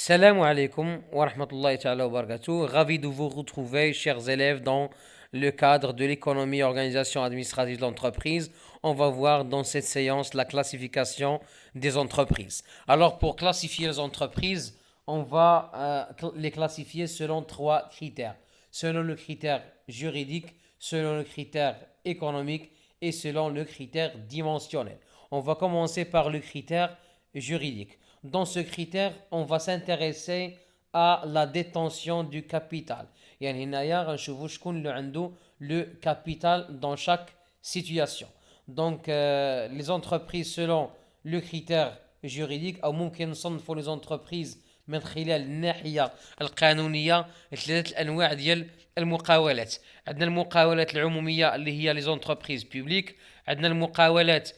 Salam alaikum wa rahmatullahi ta'ala wa barakatuh. Ravi de vous retrouver, chers élèves, dans le cadre de l'économie et organisation administrative de l'entreprise. On va voir dans cette séance la classification des entreprises. Alors, pour classifier les entreprises, on va les classifier selon trois critères. Selon le critère juridique, selon le critère économique et selon le critère dimensionnel. On va commencer par le critère juridique. Dans ce critère, on va s'intéresser à la détention du capital. يعني هنايا غنشوفوا شكون اللي عنده le capital dans chaque situation. Donc les entreprises selon le critère juridique أو ممكن نصنفوا les entreprises من خلال الناحية القانونية ثلاثة الأنواع ديال المقاولات. عندنا المقاولات العمومية اللي هي les entreprises publiques. عندنا المقاولات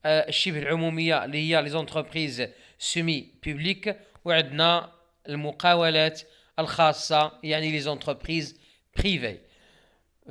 الشبه العمومية اللي هي les entreprises semi-publiques. وعندنا المقاولات الخاصة يعني les entreprises privées.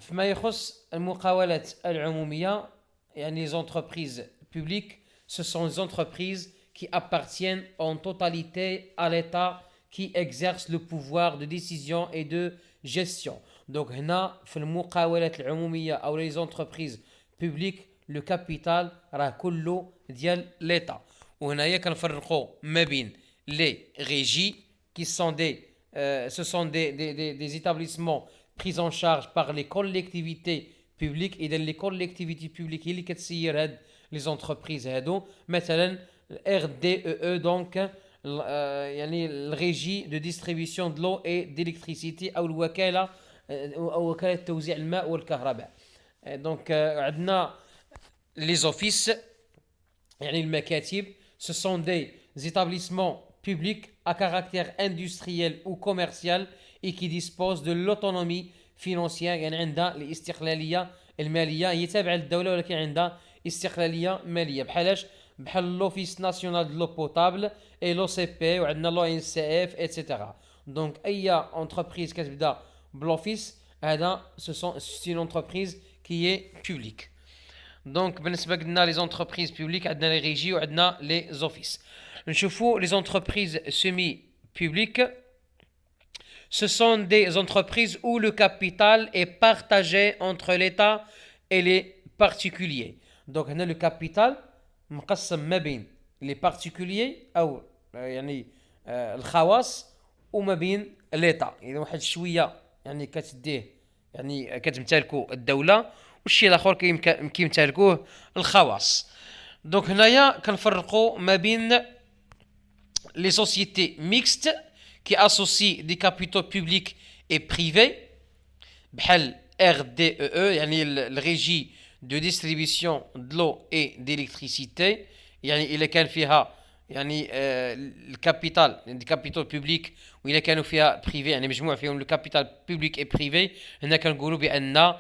فيما يخص المقاولات العمومية يعني les entreprises publiques, ce sont les entreprises qui appartiennent en totalité à l'État qui exerce le pouvoir de décision et de gestion. Donc هنا في المقاولات العمومية أو les entreprises publiques le capital راه كله ديال l'État. وهنايا كنفرقوا ما بين les régies qui sont ce sont des établissements pris en charge par les collectivités publiques. et les collectivités publiques هي اللي كتسير هاد les entreprises هادو. مثلا RDEE donc يعني الريجي de distribution de l'eau et d'électricité أو الوكالة أو وكالة توزيع الماء والكهرباء. donc عندنا les offices يعني المكاتب, ce sont des établissements publics à caractère industriel ou commercial et qui disposent de l'autonomie financière. يعني عندها الاستقلالية المالية, هي تابعة للدولة ولكن عندها استقلالية مالية. بحالاش بحال l'Office national de l'eau potable et l'OCP وعندنا l'ONCF etc. donc أي entreprise كتبدا بالoffice هذا c'est une entreprise qui est publique. donc بالنسبة قلنا les entreprises publiques عندنا les régies وعندنا les offices. نشوفوا les entreprises semi-publiques, ce sont des entreprises où le capital est partagé entre l'État et les particuliers. donc هنا le capital مقسم ما بين les particuliers أو يعني الخواص وما بين l'État. إذا واحد شوية يعني كتديه يعني كتمتلكوا الدولة والشيء الآخر كيمتلكوه الخواص. donc هنايا كنفرقوا ما بين les sociétés mixtes qui associent des capitaux publics et privés بحال RDEE يعني الريجي de distribution de l'eau et d'électricité. يعني إلا كان فيها يعني الكابيتال يعني كابيتال بوبليك وإلا كانوا فيها بريفي يعني مجموع فيهم الكابيتال بوبليك et privé, هنا كنقولوا بأن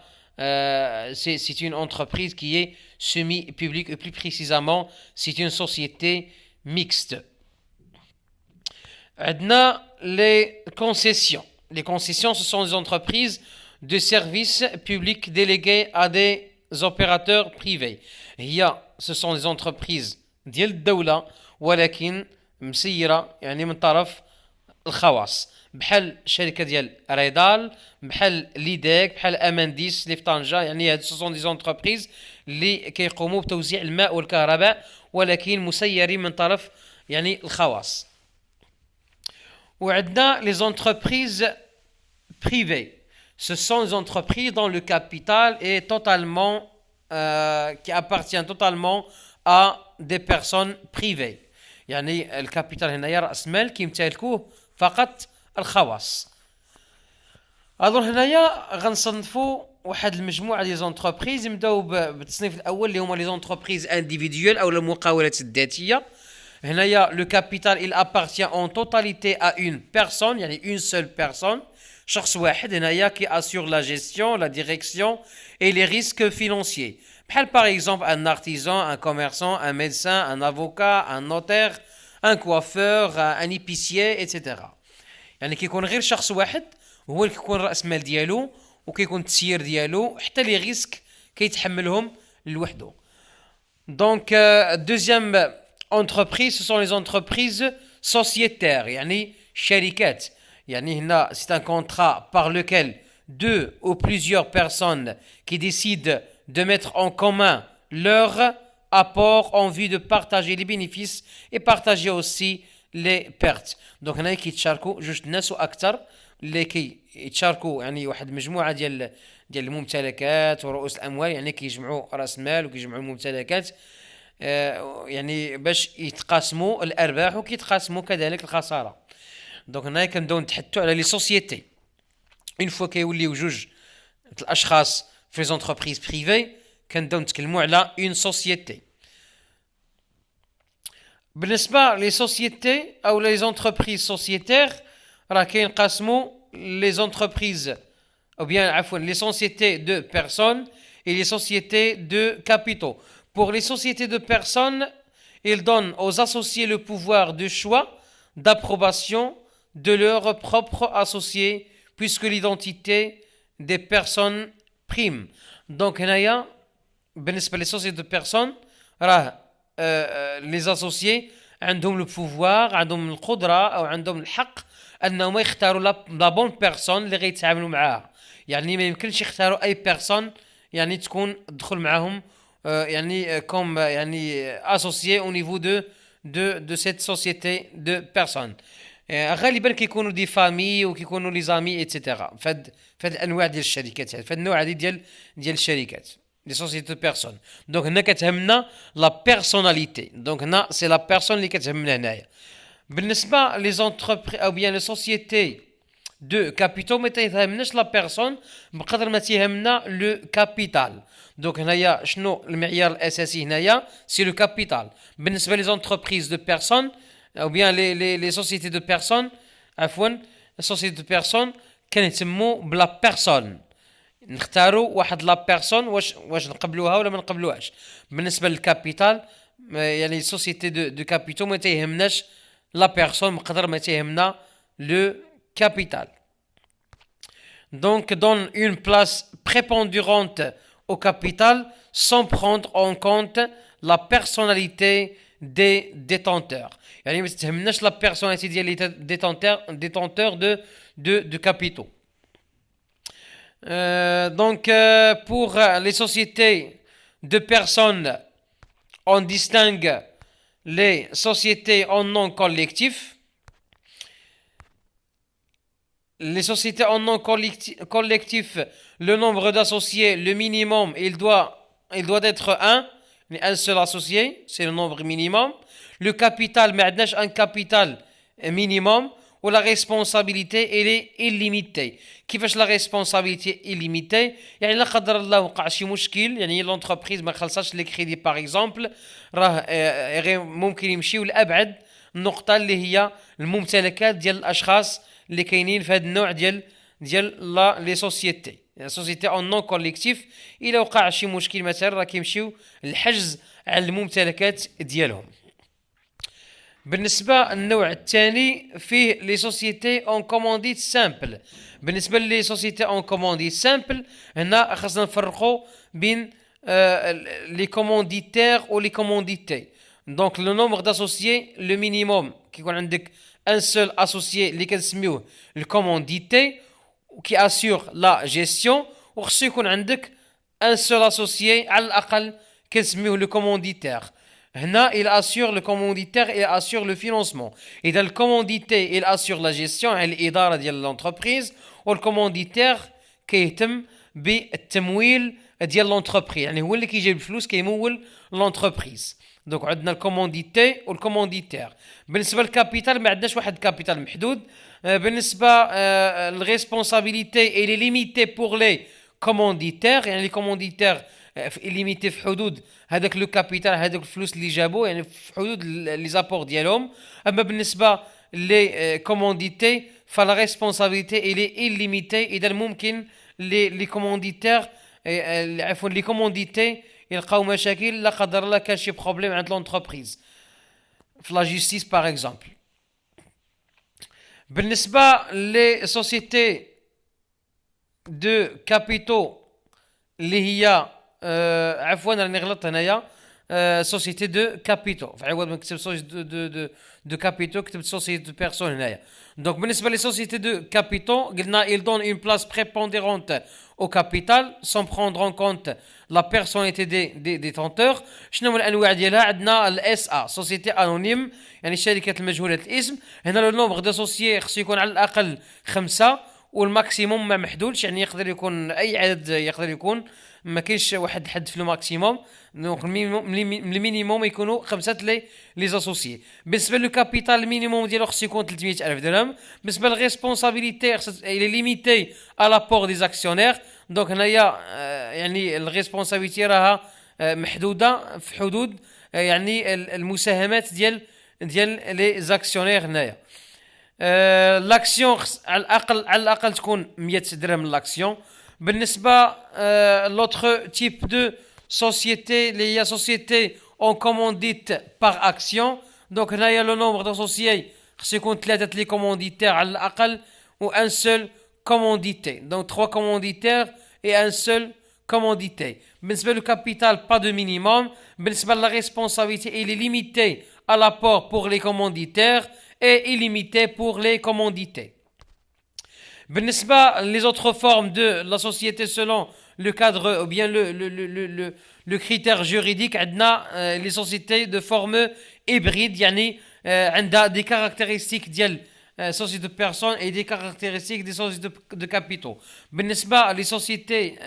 c'est une entreprise qui est semi-publique et plus précisément c'est une société mixte. عندنا les concessions. Les concessions, ce sont des entreprises de services publics déléguées à des opérateurs privés. ce sont des entreprises ديال الدولة ولكن مسيرة يعني من طرف الخواص, بحال شركة ديال ريدال, بحال ليديك, بحال امانديس اللي في طنجة. يعني هاد ce sont des entreprises اللي كيقوموا بتوزيع الماء والكهرباء ولكن مسيرين من طرف يعني الخواص. وعندنا les entreprises privées, ce sont les entreprises dont le capital est totalement qui appartient totalement à des personnes privées. يعني الكابيتال هنايا رأس مال كيمتلكوه فقط الخواص. alors هنايا غنصنفوا واحد المجموعة ديال زونتربريز. نبداو بالتصنيف الأول اللي هما لي زونتربريز انديفيديوال أو المقاولات الذاتية. هنايا le capital il appartient en totalité à une personne يعني une seule personne, شخص واحد هنايا qui assure la gestion, la direction et les risques financiers. بحال par exemple un artisan, un commerçant, un médecin, un avocat, un notaire, un coiffeur, un épicier etc. يعني كيكون غير شخص واحد هو اللي كيكون رأس مال ديالو وكيكون التسيير ديالو حتى لي ريسك كيتحملهم لوحده. donc deuxième entreprises, ce sont les entreprises sociétaires يعني شركات. يعني هنا c'est un contrat par lequel deux ou plusieurs personnes qui décident de mettre en commun leur apport en vue de partager les bénéfices et partager aussi les pertes. Donc هنا كيتشاركوا جوج ناس واكثر اللي كيتشاركوا يعني واحد مجموعه ديال الممتلكات ورؤوس الاموال، يعني كيجمعوا راس المال وكيجمعوا الممتلكات يعني باش يتقاسموا الارباح وكيتقاسموا كذلك الخساره. دونك هنا كنبداو نتحدثوا على لي سوسيتي. اون فوا كيوليو جوج الاشخاص في زونتربريز بريفي كنبداو نتكلموا على اون سوسيتي. بالنسبه لي سوسيتي او لي زونتربريز سوسيتير راه كينقسموا لي زونتربريز ou bien les sociétés de personnes et les sociétés de capitaux. Pour les sociétés de personnes, ils donnent aux associés le pouvoir de choix, d'approbation de leurs propres associés, puisque l'identité des personnes prime. Donc, بالنسبة les sociétés de personnes, les associés عندهم le pouvoir, عندهم القدرة أو عندهم الحق أنهم يختاروا la bonne personne اللي غيتعاملوا معاها. يعني ما يمكنش يختاروا اي بيرسون يعني تكون تدخل معاهم يعني كوم يعني اسوسيي او نيفو دو سيت سوسيتي دو بيرسون. غالبا كيكونوا دي فامي وكيكونوا لي زامي ايتترا فهاد الانواع ديال الشركات، فهاد النوع هذه ديال الشركات لي سوسيتي دو بيرسون. دونك هنا كتهمنا لا بيرسوناليتي، دونك هنا سي لا بيرسون اللي كتهمنا هنايا. بالنسبه لي زونتربري او بيان لي سوسيتي de capitaux ما تيهمناش لا بيرسون بقدر ما تيهمنا لو كابيتال. دونك هنايا شنو المعيار الاساسي هنايا؟ سي لو كابيتال. بالنسبه لي زونتربريز دو بيرسون او بيان لي سوسيتي دو بيرسون عفوا سوسيتي دو بيرسون كنهتموا بلا بيرسون، نختاروا واحد لا بيرسون واش نقبلوها ولا ما نقبلوهاش. بالنسبه للكابيتال يعني سوسيتي دو كابيتو ما تيهمناش لا بيرسون بقدر ما تيهمنا لو capital. Donc donne une place prépondérante au capital sans prendre en compte la personnalité des détenteurs. يعني ما تهمناش la personnalité ديال les détenteurs de capitaux. Donc pour les sociétés de personnes, on distingue les sociétés en nom collectif. Les sociétés en nom collectif, le nombre d'associés, le minimum, il doit être un seul associé, c'est le nombre minimum. Le capital, mais un capital minimum, ou la responsabilité, elle est illimitée. كيفاش la responsabilité illimitée؟ يعني لا قدر الله وقع شي مشكل، يعني l'entreprise ما خلصاتش لي كريدي باغ اكزومبل، راه ممكن يمشيو لابعد النقطه اللي هي الممتلكات ديال الاشخاص اللي كاينين في هذا النوع ديال لي سوسيتي اون نون كوليكتيف. الا وقع شي مشكل مثلا راه كيمشيو للحجز على الممتلكات ديالهم. بالنسبه للنوع الثاني فيه لي سوسيتي اون كومونديت سامبل. بالنسبه لي سوسيتي اون كومونديت سامبل هنا خاصنا نفرقوا بين لي كومونديتير و لي كومونديتي. دونك لو نومبر داسوسيي لو مينيموم كيكون عندك un seul associé اللي كنسميوه الكومونديتي وكي اسور لا جيستيون، وخصو يكون عندك un seul associé على الاقل كنسميوه لو كومونديتير. هنا il assure le commanditaire et assure le financement. اذا الكومونديتي il assure la gestion على الاداره ديال لونتربريز، والكومونديتير كيهتم بالتمويل ديال لونتربريز، يعني هو اللي كيجيب الفلوس كيمول لونتربريز. دونك عندنا الكومونديتي والكومونديتير. بالنسبه للكابيتال ما عندناش واحد كابيتال محدود. بالنسبه للريسبونسابيلتي الي ليميتي بور لي كومونديتير، يعني لي كومونديتير ليميتي في حدود هذاك لو كابيتال، هذاك الفلوس اللي جابوا، يعني في حدود لي زابور ديالهم. اما بالنسبه لي كومونديتي فلا ريسبونسابيلتي الي ليميتي، اذا ممكن لي كومونديتير عفوا لي كومونديتي يلقاو مشاكل لا قدر الله كان شي بروبليم عند لونتربريز في لا جوستيس باغ اكزومبل. بالنسبه لي سوسيتي دو كابيتو اللي هي عفوا راني غلطت هنايا، société de capitaux. فعوض ما نكتب société de capitaux كتبت société de personnes هنايا. Donc بالنسبة للصsociété de capitaux قلنا il donne une place prépondérante au capital sans prendre en compte la personnalité des détenteurs. شنو هما الانواع ديالها؟ عندنا الاس ا société anonyme يعني شركة المجهولة الاسم. هنا لو نومبر داسوسيي خصو يكون على الاقل 5 والماكسيموم ما محدودش يعني يقدر يكون اي عدد يقدر يكون ما كاينش واحد حد في الماكسيموم. دونك المينيموم يكونوا 5 لي زاسوسيي. بالنسبه لو كابيتال المينيموم ديالو خصو يكون 300,000 درهم. بالنسبه للريسبونسابيلتي الي ليميتي ا لابور دي زاكسيونير. دونك هنايا يعني الريسبونسابيلتي راها محدوده في حدود يعني المساهمات ديال لي زاكسيونير هنايا. لاكسيون على الاقل تكون 100 درهم لاكسيون. بالنسبه لوتر تيب دو société اللي هي société en commandite par action. دونك هنايا لو نومبر داسوسيي خصو يكون 3 لي كومونديتير على الاقل و ان سول كومونديتي. دونك 3 كومونديتير et un seul commandité. بالنسبه لو كابيتال با دو مينيموم. بالنسبه لا ريسبونسابيلتي il est limité à l'apport pour les commanditaires et illimité pour les commandités. بالنسبة les autres formes de la société selon le cadre ou bien le critère juridique عندنا les sociétés de forme hybride يعني عندها des caractéristiques ديال société de personnes et des caractéristiques des sociétés de capitaux. بالنسبة les sociétés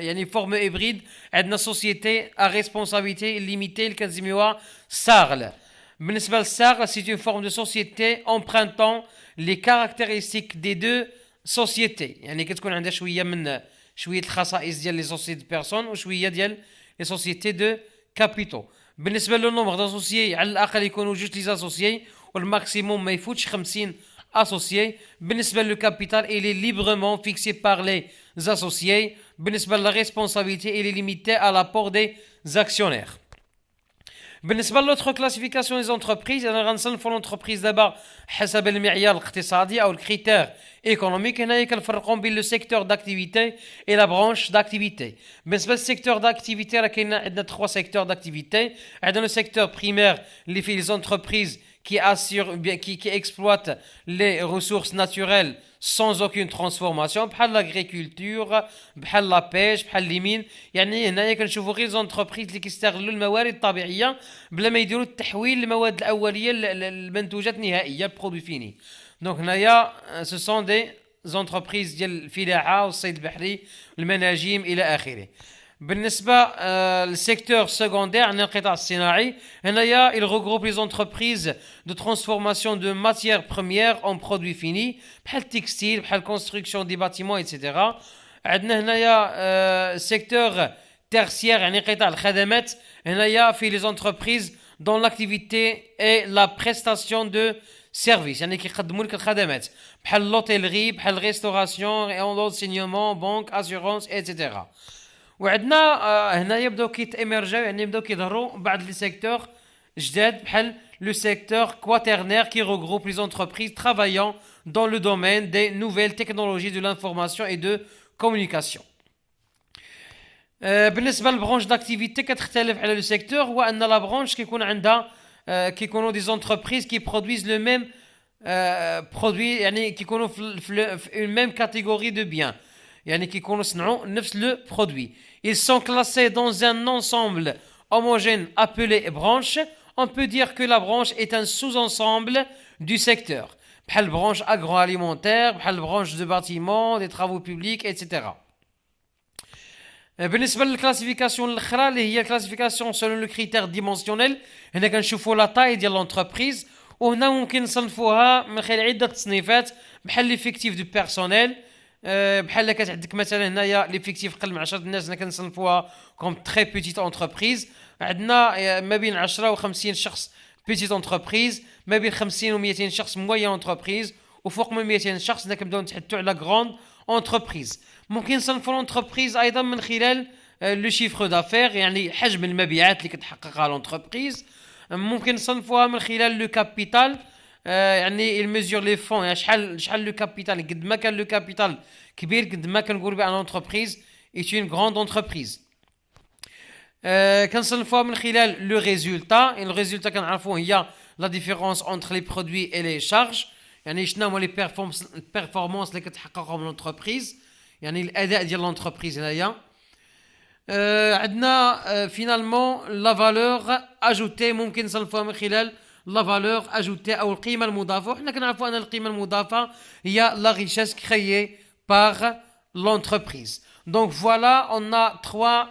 يعني forme hybride عندنا société à responsabilité limitée اللي كنسميوها SARL. بالنسبة للSARL c'est une forme de société empruntant les caractéristiques des deux société يعني كتكون عندها شويه الخصائص ديال لي سوسيتي بيرسون وشويه ديال لي سوسيتي دو كابيتو. بالنسبه لو نومبر داسوسيي على الاقل يكونوا جوج لي اسوسيي والماكسيموم ما يفوتش 50 اسوسيي. بالنسبه لو كابيتال il est librement fixé par les associés. بالنسبه لا ريسبونسابيلتي il est limité à l'apport des actionnaires. بالنسبه للوتر كلاسيفيكاسيون لي زونتربريز انا غنصنفوا لونتربريز دابا حسب المعيار الاقتصادي او الكريتير ايكونوميك. هنايا كنفرقوا بين لو سيكتور داكتيفيتي اي لا برانش داكتيفيتي. بالنسبه للسيكتور داكتيفيتي راه كاين عندنا 3 سيكتور داكتيفيتي. عندنا لو سيكتور بريمير اللي فيه لي زونتربريز qui exploitent les ressources naturelles sans aucune transformation بحال l'agriculture بحال la pêche بحال les mines. يعني هنايا كنشوفوا غير زونتربريز اللي كيستغلوا الموارد الطبيعيه بلا ما يديروا التحويل للمواد الاوليه للمنتوجات النهائيه البرودوي فيني. دونك هنايا ce sont des entreprises ديال الفلاحه والصيد البحري والمناجم الى اخره. بالنسبة للسيكتور سكوندير عندنا القطاع الصناعي. هنايا il regroupe les entreprises de transformation de matières premières en produits finis بحال التكستيل بحال الكونستركسيون دي باتيمون ايتترا. عندنا هنايا سيكتور تيرسيير يعني قطاع الخدمات. هنايا في les entreprises dont l'activité est la prestation de service يعني كيقدموا لك الخدمات بحال لوتيلري بحال ريستوراسيون لونسينيومون بنك اسيغونس ايتترا. وعندنا هنايا بداو كيتامرجاو يعني بداو كيظهروا بعض لي سيكتور جداد بحال لو سيكتور كواترنير qui regroupe les entreprises travaillant dans le domaine des nouvelles technologies de l'information et de communication. بالنسبه للبرونش داكتيفيتي كتختلف على لو سيكتور. هو ان لا برونش كيكون عندها كيكونوا دي زونتربريز كي برودويز لو ميم برودوي يعني كيكونوا في اون ميم كاتيجوري دو بيان يعني كيكونوا صنعوا نفس لو برودوي. Ils sont classés dans un ensemble homogène appelé branche. On peut dire que la branche est un sous-ensemble du secteur. بحال branche agroalimentaire, بحال branche de bâtiment, des travaux publics, etc. بالنسبة للكلاسيفيكاسيون الأخرى اللي هي الكلاسيفيكاسيون selon le critère dimensionnel. هنا كنشوفوا لا تاي ديال لونتربريز وهنا ممكن نصنفوها من خلال عدة تصنيفات بحال ليفيكتيف دو بيرسونيل. بحال كتعندك مثلا هنايا ليفيكتيف قل من 10 الناس هنا كنصنفوها كوم تري بيتيت انتربريز. عندنا ما بين 10 و50 شخص بيتيت انتربريز، ما بين 50 و200 شخص موين انتربريز، وفوق من 200 شخص هنا كنبداو نتحدثوا على غروند انتربريز. ممكن نصنفوا الانتربريز ايضا من خلال لو شيفر دافير يعني حجم المبيعات اللي كتحققها الانتربريز. ممكن نصنفوها من خلال لو كابيتال يعني الميزور لي فون يعني شحال لو كابيتال. قد ما كان لو كابيتال كبير قد ما كنقول بان انتربريز اي اون غروند انتربريز. كنصنفوها من خلال le résultat. Et le résultat كنعرفوه هي la différence entre les produits et les charges. يعني شنو هما les performances اللي كتحققهم l'entreprise. يعني الاداء ديال l'entreprise هنايا. عندنا finalement la valeur ajoutée ممكن نصنفوها من خلال la valeur ajoutée أو القيمة المضافة. وحنا كنعرفوا أن القيمة المضافة هي la richesse créée par l'entreprise. Donc voilà, on a trois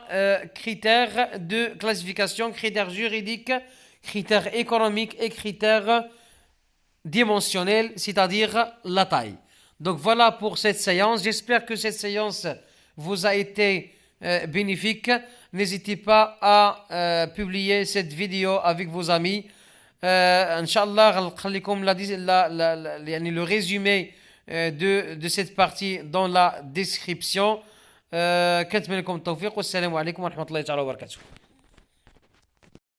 critères de classification, critères juridiques, critères économiques et critères dimensionnels, c'est-à-dire la taille. Donc voilà pour cette séance. J'espère que cette séance vous a été bénéfique. N'hésitez pas à publier cette vidéo avec vos amis. Inch'Allah, le résumé de cette partie dans la description. كنتمنى لكم التوفيق والسلام عليكم ورحمة الله تعالى وبركاته.